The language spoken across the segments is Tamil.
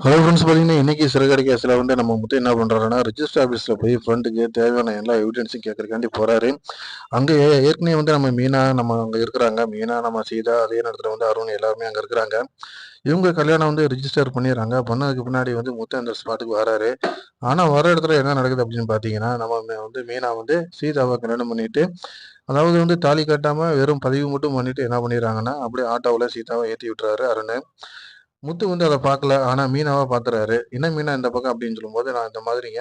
ஹலோ ஃப்ரெண்ட்ஸ், பார்த்தீங்கன்னா இன்னைக்கு சிறுகடை கேஸில் நம்ம முத்து என்ன பண்ணுறாருன்னா, ரிஜிஸ்டர் ஆஃபீஸில் போய் ஃப்ரெண்டுக்கு தேவையான எல்லா எவிடன்ஸும் கேட்கறக்காண்டி போகிறாரு. அங்கே ஏற்கனவே நம்ம மீனா அங்கே இருக்கிறாங்க. மீனா, நம்ம சீதா, அதே நேரத்தில் அருண் எல்லாருமே அங்கே இருக்கிறாங்க. இவங்க கல்யாணம் ரிஜிஸ்டர் பண்ணிடுறாங்க. பண்ணதுக்கு பின்னாடி முத்து அந்த ஸ்பாட்டுக்கு வராரு. ஆனால் வர இடத்துல என்ன நடக்குது அப்படின்னு பார்த்தீங்கன்னா, நம்ம மீனா சீதாவை கல்யாணம் பண்ணிட்டு, அதாவது தாலி கட்டாமல் வெறும் பதிவு மட்டும் பண்ணிட்டு என்ன பண்ணிடுறாங்கன்னா, அப்படியே ஆட்டோவில் சீதாவை ஏற்றி விட்டுறாரு அருண். முத்து அத பார்க்கல. ஆனா மீனாவ பார்த்துறாரு. "என்ன மீனா இந்த பக்கம்?" அப்படின்னு சொல்லும்போது, "நான் இந்த மாதிரிங்க,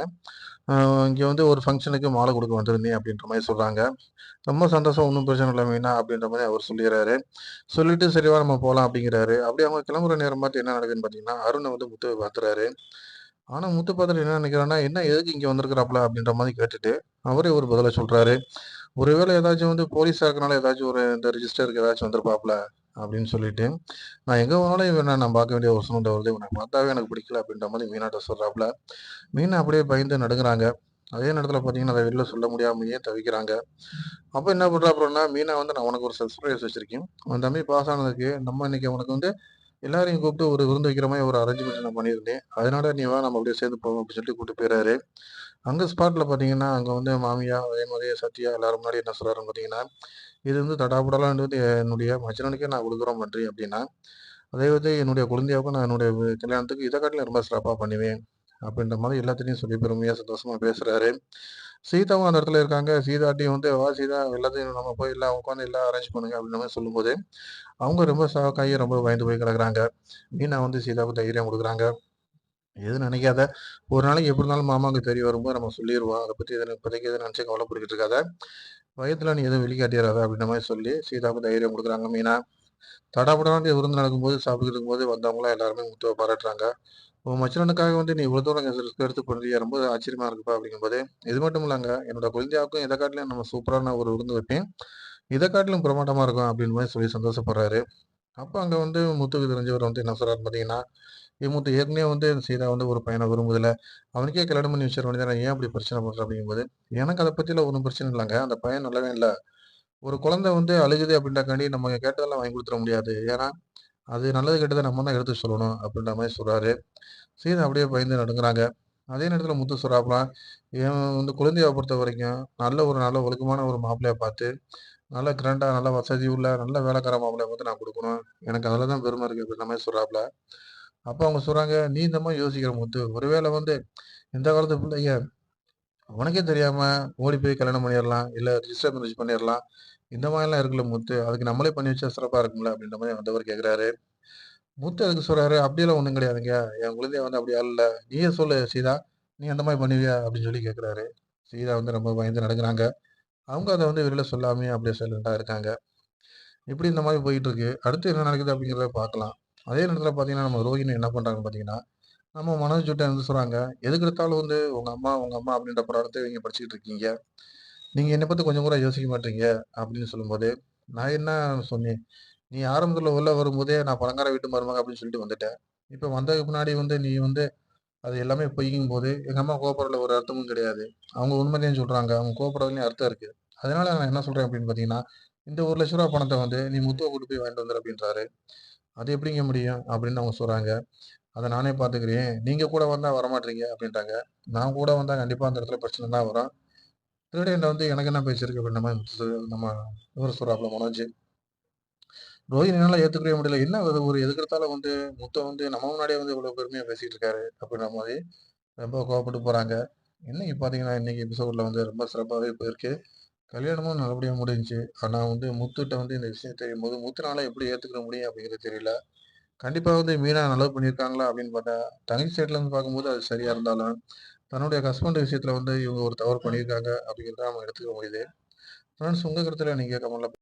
இங்க ஒரு ஃபங்ஷனுக்கு மாலை கொடுக்க வந்திருந்தேன்." அப்படின்ற மாரி சொல்றாங்க. "ரொம்ப சந்தோஷம். ஒண்ணும் பிரச்சனை இல்ல மீனா." அப்படின்ற மாரி அவர் சொல்லிர்றாரு. சொல்லிட்டு, "சரி வா நம்ம போலாம்." அப்படிங்கிறாரு. அப்படியே அவங்க கிளம்புற நேரம் பார்த்து என்ன நடக்குதுன்னு பார்த்தீங்கன்னா, அருண் முத்துவ பார்த்துறாரு. ஆனா முத்து பார்த்துட்டு என்ன நினைக்கிறான்னா, "என்ன எதுக்கு இங்க வந்திருக்கிறாப்ல?" அப்படின்ற மாரி கேட்டுட்டு, அவரே ஒரு பதில சொல்றாரு. "ஒருவேளை ஏதாச்சும் போலீஸா இருக்கனால ஏதாச்சும் இந்த ரிஜிஸ்டருக்கு ஏதாச்சும் வந்திருப்பாப்ல." அப்படின்னு சொல்லிட்டு, "நான் எங்க போனாலும் இவன நான் பார்க்க வேண்டிய ஒரு சூழ்நிலை வருது. இவன பார்த்தாவே எனக்கு பிடிக்கல." அப்படின்ற மாரி மீனாட்ட சொல்றாப்ல. மீனா அப்படியே பயந்து நடுங்குறாங்க. அதே நேரத்தில பார்த்தீங்கன்னா, அத வெளில சொல்ல முடியாமயே தவிக்கிறாங்க. அப்ப என்ன பண்றாப்புலன்னா, மீனா "நான் உனக்கு ஒரு சர்ப்ரைஸ் வச்சிருக்கேன். உன் தம்பி பாஸ் ஆனதுக்கு நம்ம இன்னைக்கு அவனுக்கு எல்லாரையும் கூப்பிட்டு ஒரு விருந்து வைக்கிற மாரி ஒரு அரேஞ்ச்மெண்ட் நான் பண்ணியிருந்தேன். அதனால நீ வா நம்ம அப்படியே சேர்ந்து போவோம்." அப்படின்னு சொல்லிட்டு கூட்டிட்டு போயிறாரு. அங்க ஸ்பாட்ல பார்த்தீங்கன்னா, அங்க மாமியா, அதே மாரி சத்யா எல்லாரும் முன்னாடி என்ன சொல்றாருன்னு பார்த்தீங்கன்னா, "இது தடாபுடலா என்னுடைய மச்சினனுக்கே நான் இவ்வளோ தூரம் பண்றேன் அப்படின்னா, அதே என்னுடைய குழந்தையாவுக்கும் நான் என்னுடைய கல்யாணத்துக்கு இத காட்டிலும் ரொம்ப சிறப்பா பண்ணுவேன்." அப்படின்ற மாரி எல்லாத்துட்டயும் சொல்லி பெருமையா, சந்தோஷமா பேசுறாரு. சீதாவும் அந்த இடத்துல இருக்காங்க. சீதாட்டயும் "வா சீதா, எல்லாத்தையும் நம்ம போய் எல்லாம் உட்காந்து எல்லாம் அரேஞ்ச் பண்ணுங்க." அப்படின்ற மாரி சொல்லும்போது, அவங்க ரொம்ப ஷாக் ஆகி ரொம்ப பயந்து போய் கிடக்குறாங்க. மீனா சீதாவுக்கு தைரியம் குடுக்குறாங்க. "எதுவும் நினைக்காத. ஒரு நாளைக்கு எப்படி இருந்தாலும் மாமாவுக்கு தெரிய வரும்போது நம்ம சொல்லிருவோம். அத பத்தி இப்போதைக்கு எதுவும் நினைச்சு கவலைப்பட்டுக்கிட்டு இருக்காத. பயத்துல நீ எதுவும் வெளிக்காட்டிறாத." அப்படின்ற மாரி சொல்லி சீதாவுக்கு தைரியம் குடுக்குறாங்க மீனா. தடபுடலான்னு விருந்து நடக்கும்போது, சாப்பிட்டுக்கிட்டு இருக்கும்போது வந்தவங்கலாம் எல்லாருமே முத்துவ பாராட்டுறாங்க. "உன் மச்சினனுக்காக நீ இவ்வளோ தூரம் ரிஸ்க் எடுத்து பண்றியே, ரொம்ப ஆச்சரியமா இருக்குப்பா." அப்படிங்கும்போது, "இது மட்டும் இல்லங்க, என்னோட குழந்தையாவுக்கும் இத காட்டிலும் நம்ம சூப்பரான ஒரு விருந்து வைப்பேன். இத காட்டிலும் பிரமாண்டமா இருக்கும்." அப்படின்னு மாரி சொல்லி சந்தோஷப்படுறாரு. அப்ப அங்க முத்துக்கு தெரிஞ்சவர் என்ன சொல்றாருன்னு பார்த்தீங்கன்னா, முத்து ஏற்கனவே சீதா ஒரு பையன விரும்புதுல்ல. அவனுக்கே கல்யாணம் பண்ணி வச்சிட வேண்டியது தானே. ஏன் அப்படி பிரச்சனை பண்ற?" அப்படிங்கும்போது, "எனக்கு அத பத்திலாம் ஒண்ணும் பிரச்சனை இல்லங்க. அந்த பையன் நல்லவன் இல்ல. ஒரு குழந்தை அழுகுது அப்படின்றக்காண்டி நம்ம கேட்டதெல்லாம் வாங்கி குடுத்துற முடியாது. ஏன்னா, அது நல்லது கெட்டத நம்ம தான் எடுத்து சொல்லணும்." அப்படின்ற மாரி சொல்றாரு. சீதா அப்படியே பயந்து நடுங்குறாங்க. அதே நேரத்தில முத்து சொல்றாப்புலாம், "என் குழந்தைய பொறுத்தவரைக்கும் நல்ல ஒழுக்கமான ஒரு மாப்பிள்ளையா பார்த்து, நல்ல கிராண்டா, நல்ல வசதி உள்ள, நல்ல வேலைக்கார மாப்பிள்ளையா பார்த்து நான் குடுக்கணும். எனக்கு அதில தான் பெருமை இருக்கு." அப்படின்ற மாரி சொல்றாப்புல. அப்ப அவங்க சொல்றாங்க, "நீ இந்த மாரி யோசிக்கிற முத்து. ஒருவேளை இந்த காலத்து பிள்ளைங்க உனக்கே தெரியாம ஓடி போய் கல்யாணம் பண்ணிறலாம். இல்ல ரிஜிஸ்டர் மேரேஜ் பண்ணிறலாம். இந்த மாரிலாம் இருக்குல்ல முத்து. அதுக்கு நம்மளே பண்ணி வச்சா சிறப்பா இருக்கும்ல." அப்படின்ற மாரி வந்தவர் கேட்கிறாரு. முத்து அதுக்கு சொல்றாரு, "அப்படியெல்லாம் ஒண்ணும் கிடையாதுங்க. என் குழந்தை அப்படி ஆளல. நீயே சொல்லு சீதா. நீ அந்த மாரி பண்ணுவியா?" அப்படின்னு சொல்லி கேட்கிறாரு. சீதா ரொம்ப பயந்து நடுங்குறாங்க. அவங்க அத வெளில சொல்லாமயே அப்படியே சைலன்ட்டா இருக்காங்க. இப்படி இந்த மாரி போயிட்டு இருக்கு. அடுத்து என்ன நடக்குது அப்படிங்கிறத பார்க்கலாம். அதே நேரத்தில பார்த்தீங்கன்னா, நம்ம ரோஹிணி என்ன பண்றாங்கன்னு பார்த்தீங்கன்னா, நம்ம மனோஜ் கிட்ட சொல்றாங்க, "எதுக்கு எடுத்தாலும் உங்க அம்மா அப்படின்ற படத்த நீங்க படிச்சுக்கிட்டு இருக்கீங்க. நீங்க என்ன பத்தி கொஞ்சம் கூட யோசிக்க மாட்டீங்க." அப்படின்னு சொல்லும்போது, "நான் என்ன சொன்னேன்? நீ ஆரம்பத்துல உள்ள வரும்போதே நான் பணக்கார வீட்டு மருமக அப்படின்னு சொல்லிட்டு வந்துட்ட. இப்ப வந்ததுக்கு முன்னாடி நீ அது எல்லாமே பொய்ங்கும்போது, எங்க அம்மா கோவப்படுறதுல ஒரு அர்த்தமும் கிடையாது. அவங்க உண்மைதான் சொல்றாங்க. அவங்க கோவப்படுறதுலயும் அர்த்தம் இருக்கு. அதனால நான் என்ன சொல்றேன் அப்படின்னு பார்த்தீங்கன்னா, இந்த ரூ. 1,00,000 பணத்த நீ முத்துவ கூட்டு போய் வாங்கிட்டு வந்துரு அப்படின்றாரு. அது எப்படிங்க முடியும்? அப்படின்னு அவங்க சொல்றாங்க. அத நானே பார்த்துக்கிறேன். நீங்க கூட வந்தா வரமாட்றீங்க அப்படின்ட்டாங்க. நான் கூட வந்தா கண்டிப்பா அந்த இடத்துல பிரச்சனை தான் வரும். திருடன் எனக்கு என்ன பேச்சிருக்கு அப்படின்ற மாரி நம்ம இவரு சொல்றாப்புல மனோஜ். ரோஹினினால ஏத்துக்கவே முடியல. என்ன ஒரு எதுக்கெடுத்தாலும் முத்த நம்ம முன்னாடியே இவ்வளவு பெருமையா பேசிட்டு இருக்காரு அப்படின்ற மாரி ரொம்ப கோவப்பட்டு போறாங்க. இன்னைக்கு பார்த்தீங்கன்னா, இன்னைக்கு எபிசோட்ல ரொம்ப சிறப்பாவே போயிருக்கு. கல்யாணமும் நல்லபடியா முடிஞ்சுச்சு. ஆனா முத்துட்ட இந்த விஷயம் தெரியும்போது, முத்துனால எப்படி ஏத்துக்க முடியும் அப்படிங்கிறது தெரியல. கண்டிப்பா மீனா நல்லது பண்ணியிருக்காங்களா அப்படின்னு பார்த்தா, தங்கச்சி சைட்ல இருந்து பார்க்கும்போது அது சரியா இருந்தாலும், தன்னுடைய ஹஸ்பண்ட் விஷயத்துல இவங்க ஒரு தவறு பண்ணியிருக்காங்க அப்படிங்கிறத நம்ம எடுத்துக்க முடியுது. ஃப்ரெண்ட்ஸ், உங்க கருத்துல நீங்க கமெண்ட்ல